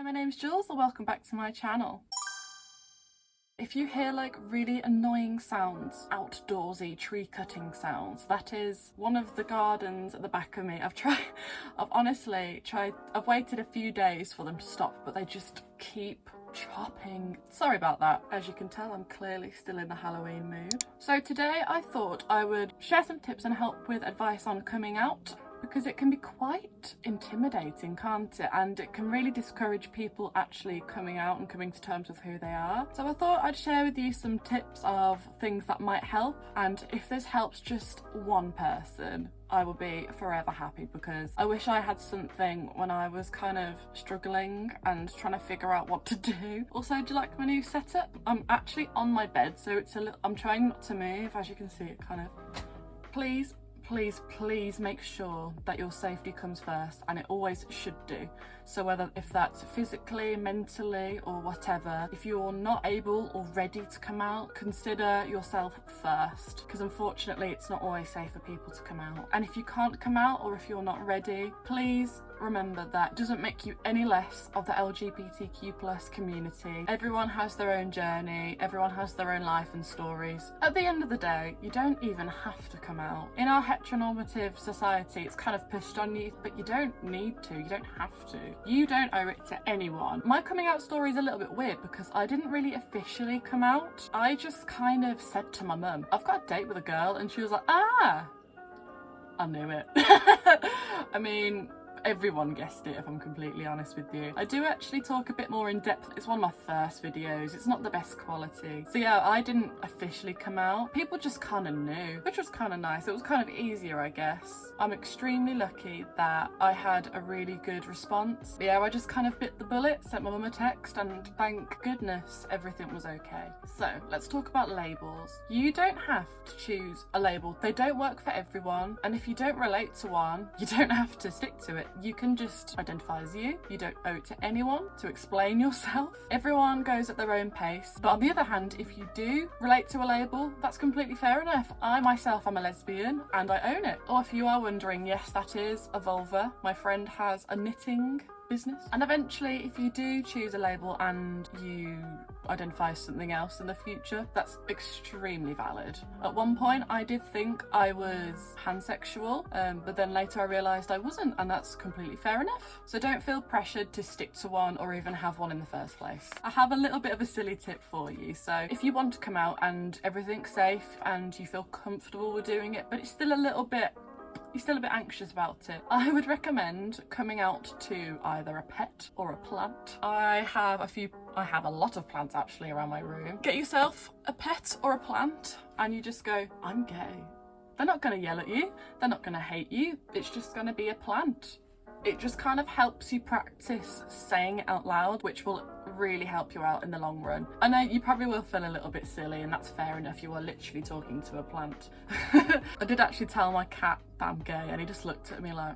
my name's Jules and welcome back to my channel. If you hear like really annoying sounds, outdoorsy tree cutting sounds, that is one of the gardens at the back of me. I've honestly tried, I've waited a few days for them to stop, but they just keep chopping. Sorry about that. As you can tell, I'm clearly still in the Halloween mood. So today I thought I would share some tips and help with advice on coming out, because it can be quite intimidating, can't it? And it can really discourage people actually coming out and coming to terms with who they are. So I thought I'd share with you some tips of things that might help, and if this helps just one person, I will be forever happy, because I wish I had something when I was kind of struggling and trying to figure out what to do. Also, do you like my new setup? I'm actually on my bed, so it's a little, I'm trying not to move. As you can see, it kind of, please make sure that your safety comes first, and it always should do. So whether if that's physically, mentally or whatever, if you're not able or ready to come out, consider yourself first, because unfortunately it's not always safe for people to come out. And if you can't come out, or if you're not ready, please remember that it doesn't make you any less of the LGBTQ+ community. Everyone has their own journey, everyone has their own life and stories. At the end of the day, you don't even have to come out. In our heteronormative society, it's kind of pushed on you, but you don't need to, you don't have to. You don't owe it to anyone. My coming out story is a little bit weird because I didn't really officially come out. I just kind of said to my mum, I've got a date with a girl, and she was like, ah, I knew it. I mean, everyone guessed it, if I'm completely honest with you. I do actually talk a bit more in depth. It's one of my first videos. It's not the best quality. So yeah, I didn't officially come out. People just kind of knew, which was kind of nice. It was kind of easier, I guess. I'm extremely lucky that I had a really good response. But yeah, I just kind of bit the bullet, sent my mum a text, and thank goodness everything was okay. So let's talk about labels. You don't have to choose a label. They don't work for everyone. And if you don't relate to one, you don't have to stick to it. You can just identify as you. You don't owe it to anyone to explain yourself. Everyone goes at their own pace. But on the other hand, if you do relate to a label, that's completely fair enough. I myself am a lesbian and I own it. Or if you are wondering, yes, that is a vulva. My friend has a knitting business. And eventually, if you do choose a label and you identify as something else in the future, that's extremely valid. At one point I did think I was pansexual, but then later I realised I wasn't, and that's completely fair enough. So don't feel pressured to stick to one or even have one in the first place. I have a little bit of a silly tip for you. So if you want to come out and everything's safe and you feel comfortable with doing it, but it's still a little bit, you're still a bit anxious about it, I would recommend coming out to either a pet or a plant. I have a lot of plants actually around my room. Get yourself a pet or a plant and you just go, I'm gay. They're not going to yell at you, they're not going to hate you, it's just going to be a plant. It just kind of helps you practice saying it out loud, which will really help you out in the long run. I know you probably will feel a little bit silly, and that's fair enough. You are literally talking to a plant. I did actually tell my cat that I'm gay, and he just looked at me like...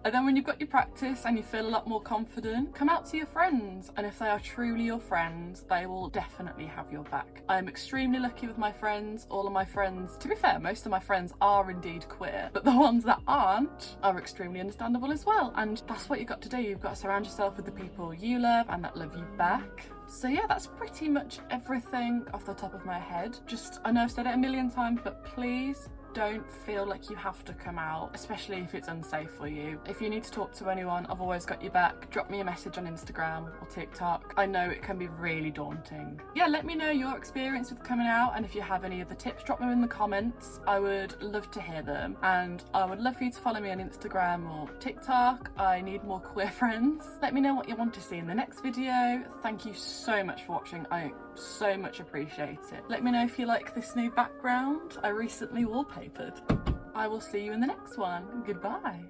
And then when you've got your practice and you feel a lot more confident, come out to your friends. And if they are truly your friends, they will definitely have your back. I'm extremely lucky with my friends. All of my friends, to be fair, most of my friends are indeed queer, but the ones that aren't are extremely understandable as well. And that's what you've got to do. You've got to surround yourself with the people you love and that love you back. So yeah, that's pretty much everything off the top of my head. Just, I know I've said it a million times, but please don't feel like you have to come out, especially if it's unsafe for you. If you need to talk to anyone, I've always got your back. Drop me a message on Instagram or TikTok. I know it can be really daunting. Yeah, let me know your experience with coming out, and if you have any other tips, drop them in the comments. I would love to hear them, and I would love for you to follow me on Instagram or TikTok. I need more queer friends. Let me know what you want to see in the next video. Thank you so much for watching. I so much appreciate it. Let me know if you like this new background. I recently wallpapered. I will see you in the next one. Goodbye.